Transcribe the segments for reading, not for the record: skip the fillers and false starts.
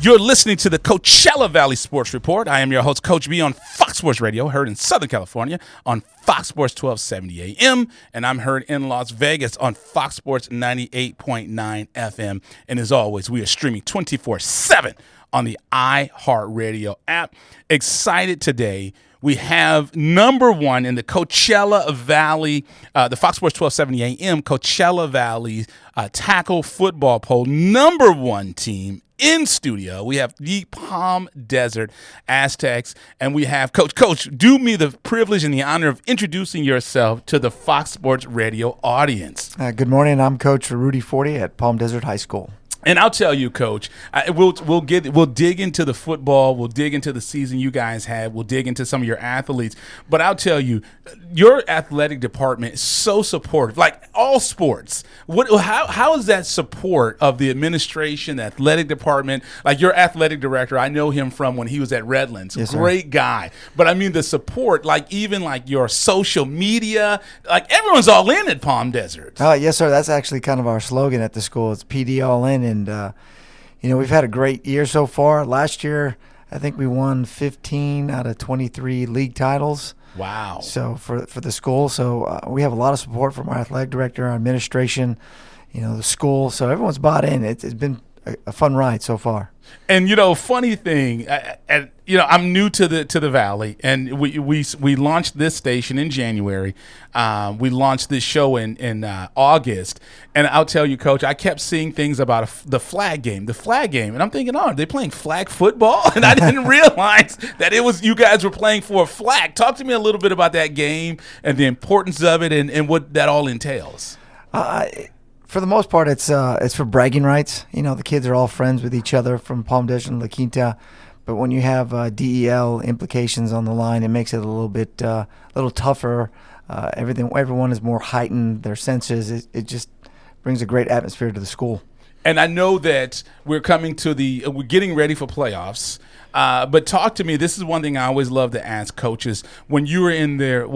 You're listening to the Coachella Valley Sports Report. I am your host, Coach B, on Fox Sports Radio, heard in Southern California on Fox Sports 1270 AM, and I'm heard in Las Vegas on Fox Sports 98.9 FM. And as always, we are streaming 24/7 on the iHeartRadio app. Excited today. We have number one in the Coachella Valley, the Fox Sports 1270 AM Coachella Valley tackle football poll, number one team in studio. We have the Palm Desert Aztecs, and we have Coach, do me the privilege and the honor of introducing yourself to the Fox Sports Radio audience. Good morning. I'm Coach Rudy Forty at Palm Desert High School. And I'll tell you, Coach, we'll dig into the football, we'll dig into the season you guys had, we'll dig into some of your athletes. But I'll tell you, your athletic department is so supportive, like all sports. How is that support of the administration, the athletic department? Like your athletic director, I know him from when he was at Redlands. Yes, great sir. guy. But I mean the support, like even like your social media, like everyone's all in at Palm Desert. Yes, sir. That's actually kind of our slogan at the school. It's PD All In. And, we've had a great year so far. Last year, I think we won 15 out of 23 league titles. Wow. So for the school. So we have a lot of support from our athletic director, our administration, the school. So everyone's bought in. It's been a fun ride so far. And, funny thing, I'm new to the Valley, and we launched this station in January. We launched this show in August, and I'll tell you, Coach, I kept seeing things about the flag game, and I'm thinking, are they playing flag football? And I didn't realize that you guys were playing for a flag. Talk to me a little bit about that game and the importance of it and what that all entails. For the most part, it's for bragging rights. The kids are all friends with each other from Palm Desert and La Quinta. But when you have DEL implications on the line, it makes it a little tougher. Everyone is more heightened, their senses. It just brings a great atmosphere to the school. And I know that we're getting ready for playoffs. But talk to me. This is one thing I always love to ask coaches. When you were in there,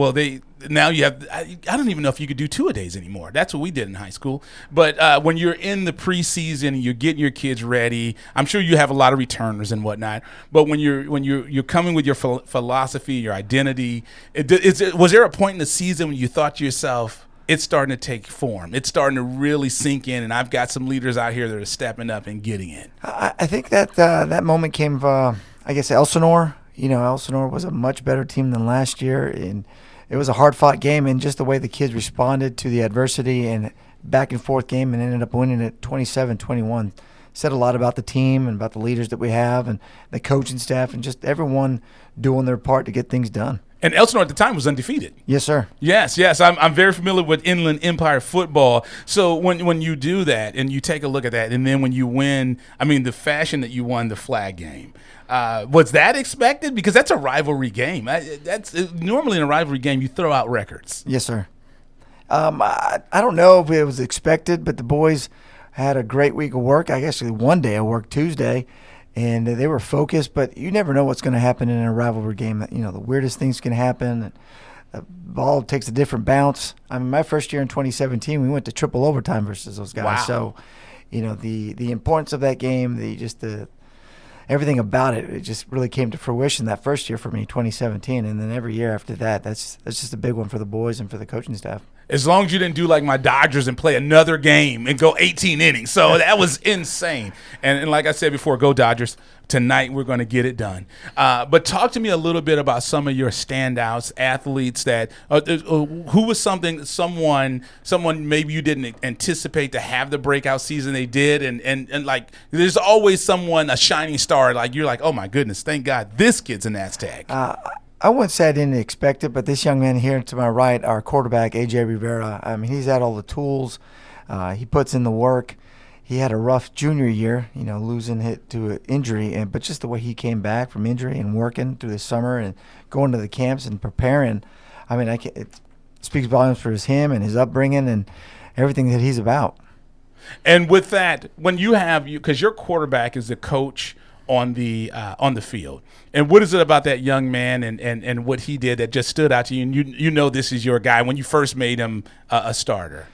now you have, I don't even know if you could do two-a-days anymore. That's what we did in high school. But when you're in the preseason and you're getting your kids ready, I'm sure you have a lot of returners and whatnot. But when you're coming with your philosophy, your identity, was there a point in the season when you thought to yourself, it's starting to take form, it's starting to really sink in, and I've got some leaders out here that are stepping up and getting it? I think that moment came from, Elsinore. Elsinore was a much better team than last year, and it was a hard-fought game, and just the way the kids responded to the adversity and back-and-forth game and ended up winning it 27-21 said a lot about the team and about the leaders that we have and the coaching staff and just everyone doing their part to get things done. And Elsinore at the time was undefeated. Yes, sir. Yes. I'm very familiar with Inland Empire football. So when you do that and you take a look at that, and then when you win, the fashion that you won the flag game, was that expected? Because that's a rivalry game. Normally in a rivalry game, you throw out records. Yes, sir. I don't know if it was expected, but the boys had a great week of work. I guess one day I worked Tuesday. And they were focused, but you never know what's going to happen in a rivalry game. The weirdest things can happen. The ball takes a different bounce. My first year in 2017, we went to triple overtime versus those guys. Wow. So, the importance of that game, everything about it just really came to fruition that first year for me, 2017. And then every year after that, that's just a big one for the boys and for the coaching staff. As long as you didn't do like my Dodgers and play another game and go 18 innings. So that was insane. And like I said before, go Dodgers. Tonight we're going to get it done. But talk to me a little bit about some of your standouts, athletes that who was someone maybe you didn't anticipate to have the breakout season they did. And like there's always someone, a shining star, like you're like, oh, my goodness, thank God this kid's an Aztec. I wouldn't say I didn't expect it, but this young man here to my right, our quarterback, A.J. Rivera, he's had all the tools. He puts in the work. He had a rough junior year, losing it to an injury, but just the way he came back from injury and working through the summer and going to the camps and preparing, it speaks volumes for him and his upbringing and everything that he's about. And with that, when because your quarterback is the coach on the field. And what is it about that young man and what he did that just stood out to you? And you know this is your guy when you first made him a starter.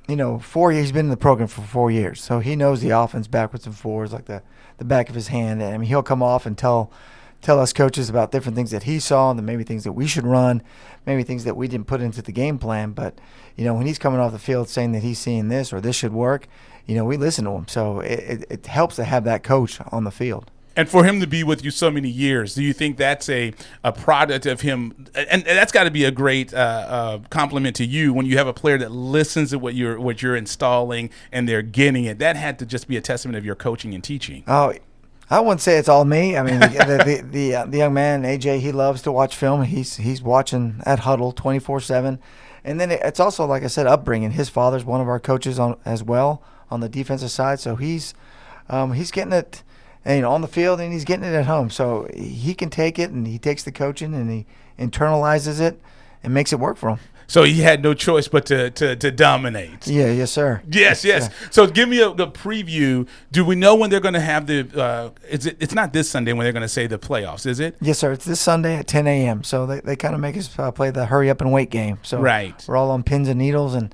he's been in the program for 4 years, so he knows the offense backwards and forwards like the back of his hand. I mean, he'll come off and tell us coaches about different things that he saw, and then maybe things that we should run, maybe things that we didn't put into the game plan. But when he's coming off the field saying that he's seeing this or this should work, we listen to him. So it helps to have that coach on the field. And for him to be with you so many years, do you think that's a product of him? And that's got to be a great compliment to you when you have a player that listens to what you're installing and they're getting it. That had to just be a testament of your coaching and teaching. Oh, I wouldn't say it's all me. I mean, the young man AJ, he loves to watch film. He's watching at Huddle 24/7, and then it's also, like I said, upbringing. His father's one of our coaches as well on the defensive side, so he's getting it. And, on the field, and he's getting it at home. So he can take it, and he takes the coaching, and he internalizes it and makes it work for him. So he had no choice but to dominate. Yeah, yes, sir. Yes. So give me a preview. Do we know when they're going to have the it's not this Sunday when they're going to say the playoffs, is it? Yes, sir. It's this Sunday at 10 a.m. So they kind of make us play the hurry up and wait game. So right. We're all on pins and needles. And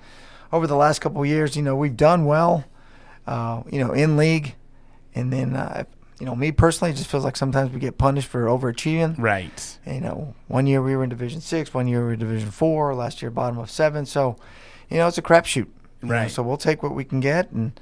over the last couple of years, we've done well, in league. And then me personally, it just feels like sometimes we get punished for overachieving. Right. 1 year we were in Division 6, 1 year we were in Division 4, last year bottom of 7. So, it's a crapshoot. Right. So we'll take what we can get and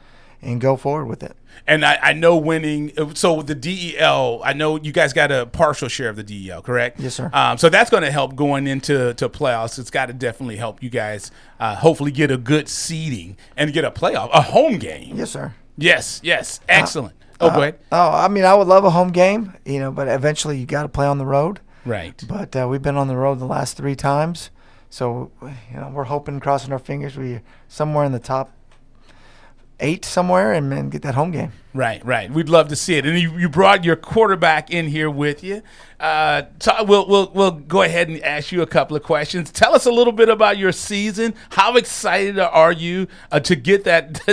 go forward with it. And I know winning. So the DEL, I know you guys got a partial share of the DEL, correct? Yes, sir. So that's going to help going into playoffs. It's got to definitely help you guys hopefully get a good seeding and get a home game. Yes, sir. Yes. Excellent. Go ahead. I would love a home game, but eventually you got to play on the road. Right. But we've been on the road the last 3 times, so we're hoping, crossing our fingers, we're somewhere in the top 8 somewhere, and then get that home game. Right. We'd love to see it. And you brought your quarterback in here with you. So we'll go ahead and ask you a couple of questions. Tell us a little bit about your season. How excited are you to get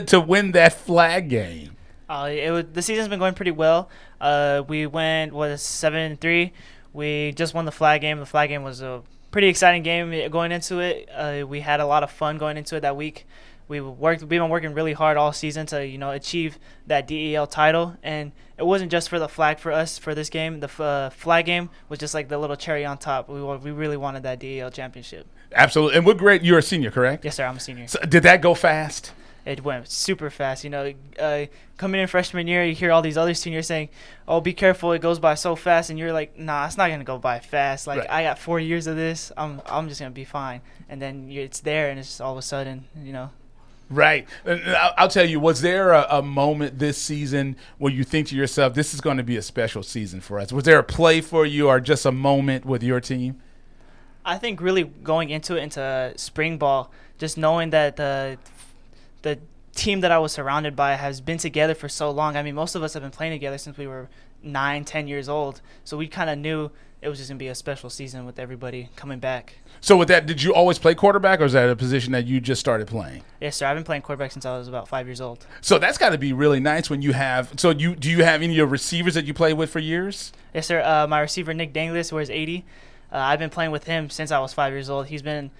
to win that flag game? The season's been going pretty well. We went 7-3. We just won the flag game. The flag game was a pretty exciting game going into it. We had a lot of fun going into it that week. We've been working really hard all season to achieve that DEL title, and it wasn't just for the flag for us for this game. The flag game was just like the little cherry on top. We really wanted that DEL championship. Absolutely. And what grade? You're a senior, correct? Yes, sir. I'm a senior. So did that go fast? It went super fast. Coming in freshman year, you hear all these other seniors saying, "Oh, be careful, it goes by so fast," and you're like, "Nah, it's not gonna go by fast. Like, right. I got 4 years of this. I'm just gonna be fine." And then it's there, and it's just all of a sudden, Right. I'll tell you, was there a moment this season where you think to yourself, this is going to be a special season for us? Was there a play for you or just a moment with your team? I think really going into spring ball, just knowing that the team that I was surrounded by has been together for so long. I mean, most of us have been playing together since we were 9, 10 years old. So we kind of knew it was just going to be a special season with everybody coming back. So with that, did you always play quarterback, or is that a position that you just started playing? Yes, sir. I've been playing quarterback since I was about 5 years old. So that's got to be really nice when you have – so do you have any of your receivers that you played with for years? Yes, sir. My receiver, Nick Danglis, wears 80. I've been playing with him since I was 5 years old. He's been,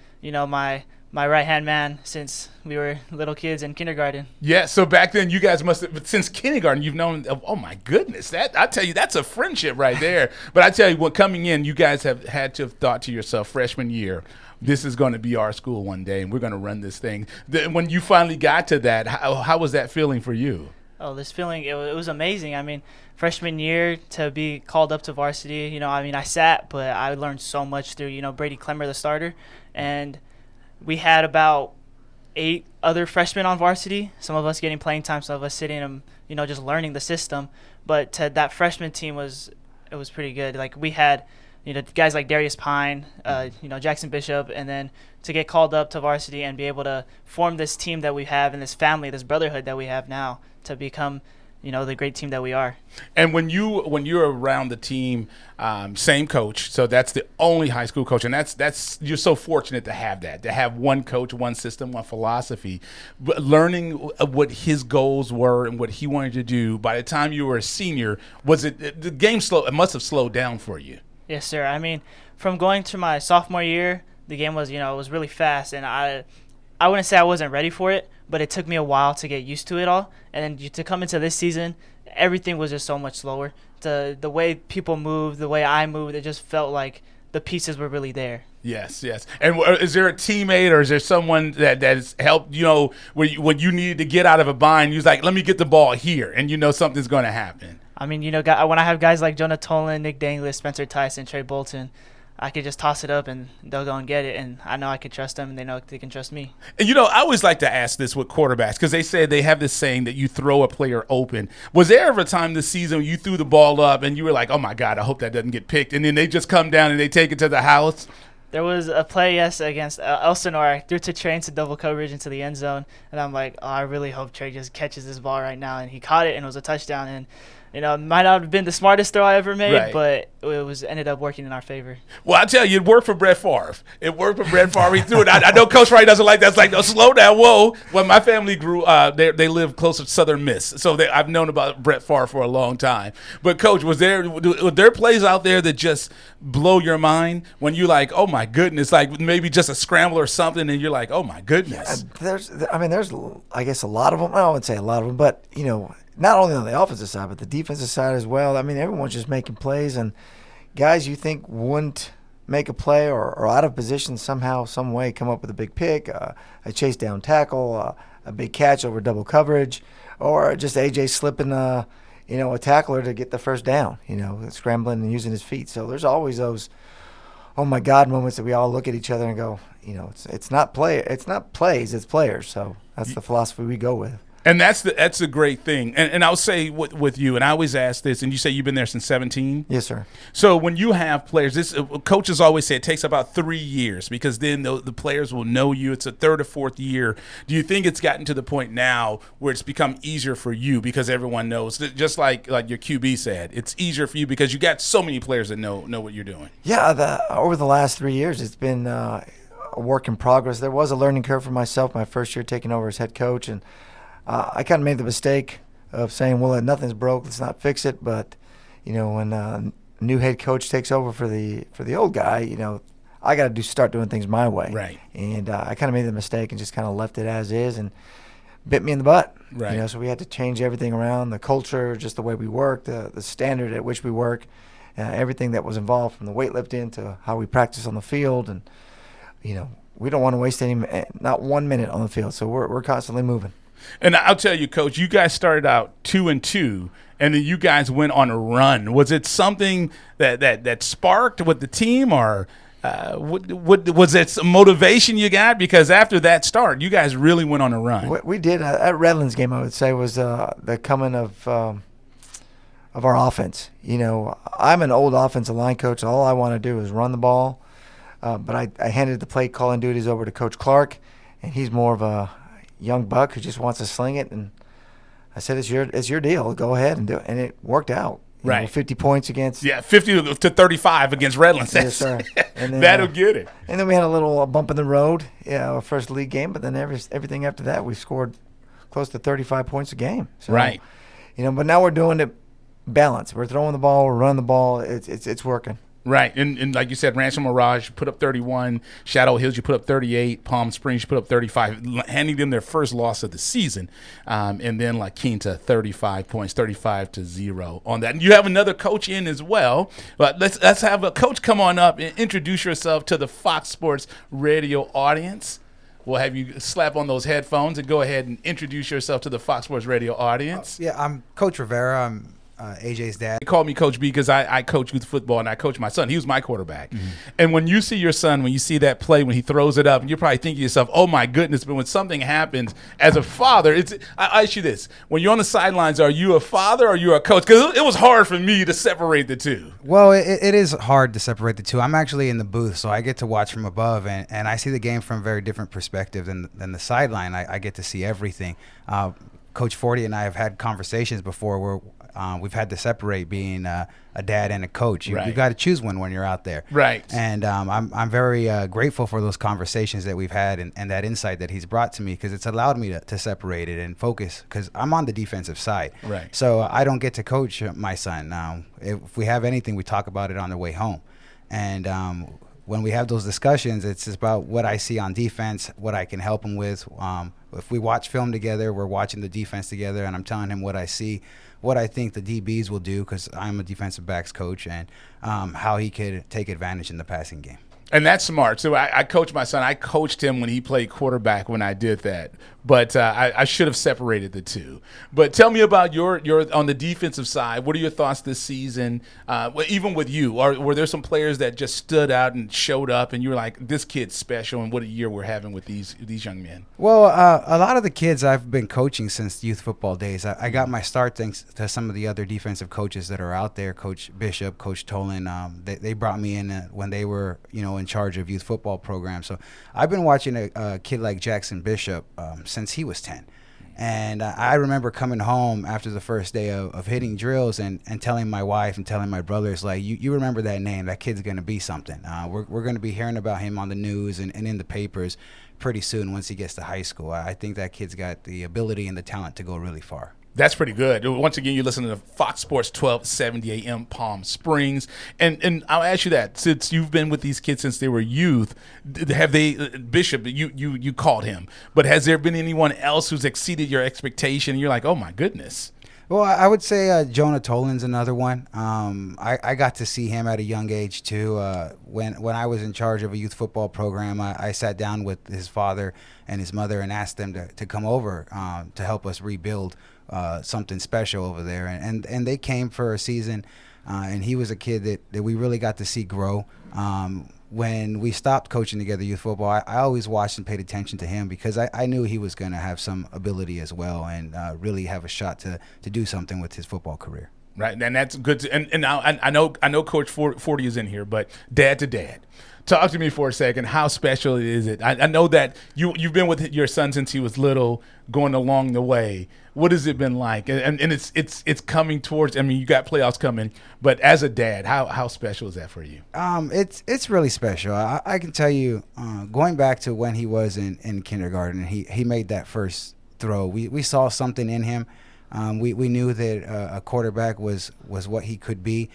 my right-hand man since we were little kids in kindergarten. Yeah, so back then you guys must have – since kindergarten you've known – oh, my goodness. I tell you, that's a friendship right there. But I tell you, when coming in, you guys have had to have thought to yourself, freshman year, this is going to be our school one day, and we're going to run this thing. When you finally got to that, how was that feeling for you? Oh, this feeling, it was amazing. I mean, freshman year to be called up to varsity, I sat, but I learned so much through, Brady Clemmer, the starter. And we had about 8 other freshmen on varsity, some of us getting playing time, some of us sitting and, just learning the system. But that freshman team was pretty good. Like, we had, guys like Darius Pine, Jackson Bishop, and then to get called up to varsity and be able to form this team that we have and this family, this brotherhood that we have now to become, the great team that we are. And when you're around the team, same coach, so that's the only high school coach, and that's you're so fortunate to have one coach, one system, one philosophy. But learning what his goals were and what he wanted to do, by the time you were a senior, the game slow? It must have slowed down for you. Yes, sir. I mean, from going to my sophomore year, the game was, it was really fast, and I wouldn't say I wasn't ready for it, but it took me a while to get used to it all. And then to come into this season, everything was just so much slower. The way people moved, the way I moved, it just felt like the pieces were really there. Yes. And is there a teammate or is there someone that has helped, when you needed to get out of a bind, you was like, let me get the ball here, and something's going to happen? I mean, when I have guys like Jonah Tolan, Nick Danglis, Spencer Tyson, Trey Bolton, I could just toss it up and they'll go and get it, and I know I could trust them and they know they can trust me. And I always like to ask this with quarterbacks because they say they have this saying that you throw a player open. Was there ever a time this season when you threw the ball up and you were like, oh my God, I hope that doesn't get picked, and then they just come down and they take it to the house? There was a play, against Elsinore. I threw to Trey into double coverage into the end zone, and I'm like, oh, I really hope Trey just catches this ball right now, and he caught it, and it was a touchdown, and it might not have been the smartest throw I ever made, right, but it ended up working in our favor. Well, I tell you, it worked for Brett Favre. He threw it. I know Coach Wright doesn't like that. It's like, no, slow down, whoa. When my family grew, they lived close to Southern Miss, so I've known about Brett Favre for a long time. But Coach, were there plays out there that just blow your mind when you like, oh my goodness, like maybe just a scramble or something, and you're like, oh my goodness? Yeah, there's I guess a lot of them. I wouldn't say a lot of them, but not only on the offensive side, but the defensive side as well. I mean, everyone's just making plays, and guys you think wouldn't make a play or out of position somehow, some way, come up with a big pick, a chase down tackle, a big catch over double coverage, or just AJ slipping a tackler to get the first down, scrambling and using his feet. So there's always those, oh my God, moments that we all look at each other and go, it's not plays, it's players. So that's the philosophy we go with. And that's a great thing. And I'll say with you, and I always ask this, and you say you've been there since 17? Yes, sir. So when you have players, coaches always say it takes about 3 years because then the players will know you. It's a third or fourth year. Do you think it's gotten to the point now where it's become easier for you because everyone knows, just like your QB said, it's easier for you because you got so many players that know what you're doing? Yeah, over the last 3 years, it's been a work in progress. There was a learning curve for myself my first year taking over as head coach, and I kind of made the mistake of saying, well, nothing's broke, let's not fix it. But, when a new head coach takes over for the old guy, I got to start doing things my way. Right. And I kind of made the mistake and just kind of left it as is and bit me in the butt. Right. So we had to change everything around, the culture, just the way we work, the standard at which we work, everything that was involved from the weightlifting to how we practice on the field. And, we don't want to waste not 1 minute on the field. So we're constantly moving. And I'll tell you, Coach, you guys started out 2-2, and then you guys went on a run. Was it something that sparked with the team, or was it some motivation you got? Because after that start, you guys really went on a run. What we did at Redlands game, I would say, was the coming of our offense. I'm an old offensive line coach. All I want to do is run the ball. But I handed the play calling duties over to Coach Clark, and he's more of a young buck who just wants to sling it. And I said, it's your deal. Go ahead and do it. And it worked out. Right. 50 points against. Yeah, 50 to 35 against Redlands. Yes, sir. And then, that'll get it. And then we had a little bump in the road, our first league game. But then everything after that, we scored close to 35 points a game. So, right. But now we're doing it balanced. We're throwing the ball, we're running the ball. It's working. Right, and like you said, Ransom Mirage, you put up 31. Shadow Hills, you put up 38. Palm Springs, you put up 35, handing them their first loss of the season. And then La Quinta, 35 points, 35-0 on that. And you have another coach in as well. But let's have a coach come on up and introduce yourself to the Fox Sports Radio audience. We'll have you slap on those headphones and go ahead and introduce yourself to the Fox Sports Radio audience. I'm Coach Rivera. I'm AJ's dad. They call me Coach B because I coach youth football and I coach my son. He was my quarterback. Mm-hmm. And when you see your son, when you see that play, when he throws it up, and you're probably thinking to yourself, oh my goodness, but when something happens as a father, I ask you this. When you're on the sidelines, are you a father or are you a coach? Because it was hard for me to separate the two. Well, it is hard to separate the two. I'm actually in the booth, so I get to watch from above, and I see the game from a very different perspective than the sideline. I get to see everything. Coach Forty and I have had conversations before where we've had to separate being a dad and a coach. You got to choose one when you're out there. Right. And I'm very grateful for those conversations that we've had and that insight that he's brought to me, because it's allowed me to separate it and focus, because I'm on the defensive side. Right. So I don't get to coach my son. If we have anything, we talk about it on the way home. And when we have those discussions, it's about what I see on defense, what I can help him with. If we watch film together, we're watching the defense together, and I'm telling him what I see, what I think the DBs will do, because I'm a defensive backs coach, and how he could take advantage in the passing game. And that's smart. So I coached my son. I coached him when he played quarterback when I did that. But I should have separated the two. But tell me about your on the defensive side. What are your thoughts this season? Even with you, were there some players that just stood out and showed up, and you were like, "This kid's special"? And what a year we're having with these young men. Well, a lot of the kids I've been coaching since youth football days. I got my start thanks to some of the other defensive coaches that are out there. Coach Bishop, Coach Tolan. They brought me in when they were in charge of youth football programs. So I've been watching a kid like Jackson Bishop since he was 10. And I remember coming home after the first day of hitting drills and telling my wife and telling my brothers, like, you remember that name, that kid's going to be something. We're going to be hearing about him on the news and in the papers pretty soon once he gets to high school. I think that kid's got the ability and the talent to go really far. That's pretty good. Once again, you're listening to Fox Sports 1270 AM Palm Springs. And I'll ask you that. Since you've been with these kids since they were youth, have they, Bishop, you called him, but has there been anyone else who's exceeded your expectation? You're like, oh, my goodness. Well, I would say Jonah Tolan's another one. I got to see him at a young age, too. When I was in charge of a youth football program, I sat down with his father and his mother and asked them to come over to help us rebuild something special over there. And they came for a season, and he was a kid that we really got to see grow. When we stopped coaching together youth football, I always watched and paid attention to him because I knew he was going to have some ability as well and really have a shot to do something with his football career. Right, and that's good. And now I know Coach 40 is in here, but dad to dad. Talk to me for a second. How special is it? I know that you've been with your son since he was little, going along the way. What has it been like? And it's coming towards. I mean, you got playoffs coming, but as a dad, how special is that for you? It's really special. I can tell you, going back to when he was in kindergarten, he made that first throw. We saw something in him. We knew that a quarterback was what he could be.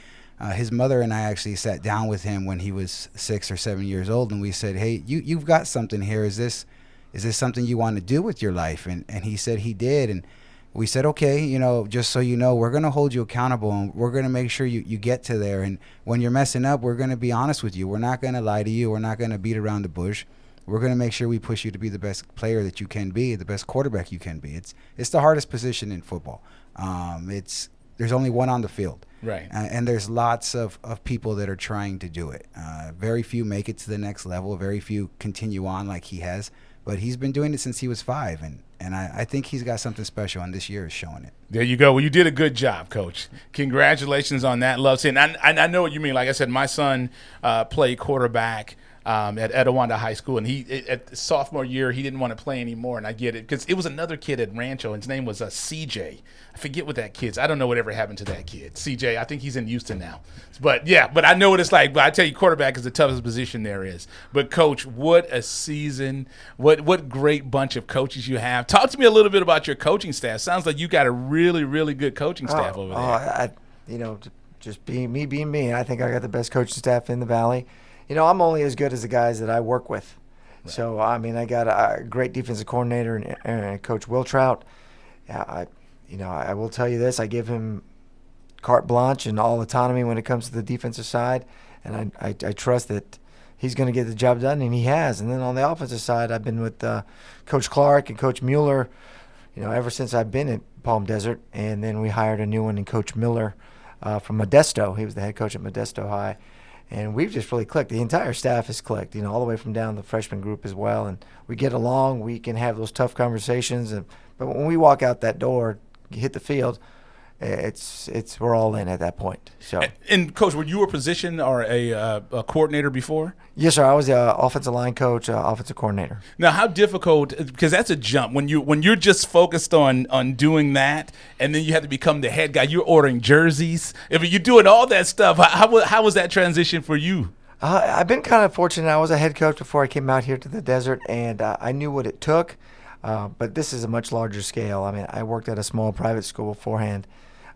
His mother and I actually sat down with him when he was 6 or 7 years old, and we said, "Hey, you've got something here. Is this something you want to do with your life?" And he said he did. And we said, "Okay, just so you know, we're going to hold you accountable, and we're going to make sure you get to there. And when you're messing up, we're going to be honest with you. We're not going to lie to you. We're not going to beat around the bush. We're going to make sure we push you to be the best player that you can be, the best quarterback you can be." It's the hardest position in football. There's only one on the field. Right. And there's lots of people that are trying to do it. Very few make it to the next level. Very few continue on like he has. But he's been doing it since he was 5. And I think he's got something special, and this year is showing it. There you go. Well, you did a good job, Coach. Congratulations on that. Love seeing. And I know what you mean. Like I said, my son played quarterback at Etiwanda High School, and he at sophomore year he didn't want to play anymore, and I get it because it was another kid at Rancho, and his name was CJ. I forget what that kid's. I don't know whatever happened to that kid. CJ, I think he's in Houston now. But I know what it's like. But I tell you, quarterback is the toughest position there is. But Coach, what a season! What great bunch of coaches you have. Talk to me a little bit about your coaching staff. Sounds like you got a really, really good coaching staff over there. Just being me. I think I got the best coaching staff in the Valley. I'm only as good as the guys that I work with. Right. So, I mean, I got a great defensive coordinator and Coach Will Trout. I will tell you this. I give him carte blanche and all autonomy when it comes to the defensive side, and I trust that he's going to get the job done, and he has. And then on the offensive side, I've been with Coach Clark and Coach Mueller, ever since I've been at Palm Desert, and then we hired a new one in Coach Miller from Modesto. He was the head coach at Modesto High. And we've just really clicked. The entire staff has clicked, all the way from down the freshman group as well. And we get along. We can have those tough conversations. But when we walk out that door, hit the field, we're all in at that point. So. And Coach, were you a position or a coordinator before? Yes, sir. I was the offensive line coach, offensive coordinator. Now, how difficult? Because that's a jump when you're just focused on doing that, and then you have to become the head guy. You're ordering jerseys. If you're doing all that stuff, how was that transition for you? I've been kind of fortunate. I was a head coach before I came out here to the desert, and I knew what it took. But this is a much larger scale. I mean, I worked at a small private school beforehand.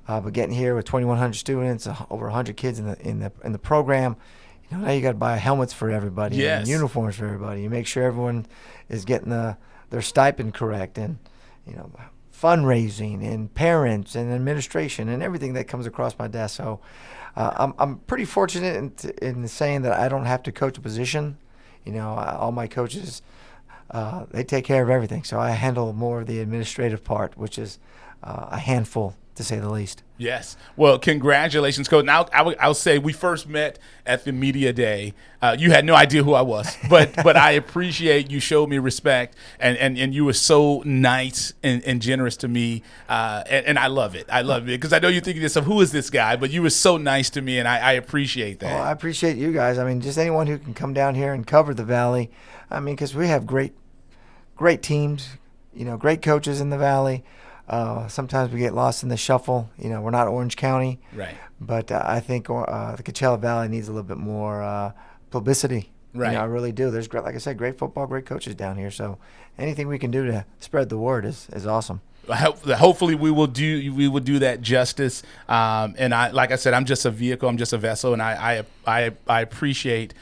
But getting here with 2,100 students, over 100 kids in the program, Now you got to buy helmets for everybody, Yes. and uniforms for everybody. You make sure everyone is getting their stipend correct, and fundraising and parents and administration and everything that comes across my desk. So I'm pretty fortunate in saying that I don't have to coach a position. All my coaches, they take care of everything. So I handle more of the administrative part, which is a handful, to say the least. Yes. Well, congratulations, Coach. Now, I'll say we first met at the media day. You had no idea who I was, but I appreciate you showed me respect, and you were so nice and generous to me, and I love it. I love it because I know you're thinking to yourself, who is this guy? But you were so nice to me, and I appreciate that. Well, I appreciate you guys. I mean, just anyone who can come down here and cover the Valley. I mean, because we have great teams, great coaches in the Valley. Sometimes we get lost in the shuffle. We're not Orange County, Right. but I think the Coachella Valley needs a little bit more publicity. Right. I really do. There's, like I said, great football, great coaches down here. So anything we can do to spread the word is awesome. Hopefully we will do that justice. And like I said, I'm just a vehicle. I'm just a vessel, and I appreciate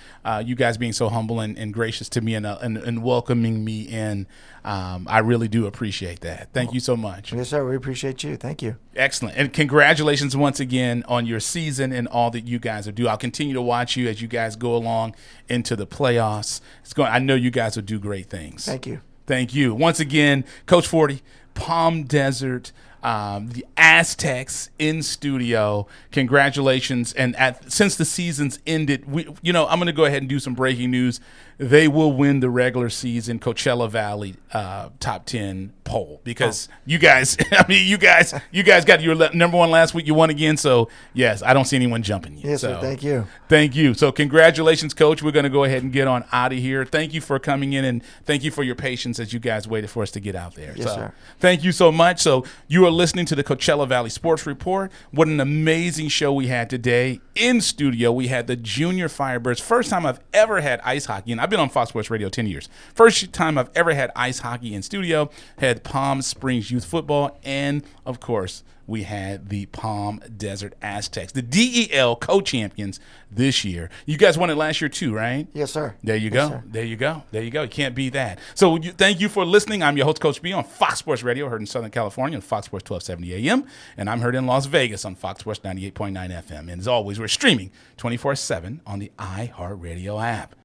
you guys being so humble and gracious to me and welcoming me in. I really do appreciate that. Thank you so much. Yes, sir. We appreciate you. Thank you. Excellent. And congratulations once again on your season and all that you guys will do. I'll continue to watch you as you guys go along into the playoffs. I know you guys will do great things. Thank you. Thank you. Once again, Coach Forty, Palm Desert, the Aztecs in studio. Congratulations. And since the season's ended, I'm going to go ahead and do some breaking news. They will win the regular season Coachella Valley top 10 poll because you guys got your number one last week. You won again. So, yes, I don't see anyone jumping you. Yes, sir. Thank you. Thank you. So, congratulations, Coach. We're going to go ahead and get on out of here. Thank you for coming in, and thank you for your patience as you guys waited for us to get out there. Yes, sir. Thank you so much. So, you are listening to the Coachella Valley Sports Report. What an amazing show we had today. In studio, we had the Junior Firebirds. First time I've ever had ice hockey, and I've been on Fox Sports Radio 10 years. First time I've ever had ice hockey in studio. Had Palm Springs Youth Football, and, of course, we had the Palm Desert Aztecs, the DEL co-champions this year. You guys won it last year too, right? Yes, sir. There you Yes, go. sir. There you go. There you go. You can't beat that. So thank you for listening. I'm your host, Coach B, on Fox Sports Radio, heard in Southern California on Fox Sports 1270 AM, and I'm heard in Las Vegas on Fox Sports 98.9 FM. And as always, we're streaming 24/7 on the iHeartRadio app.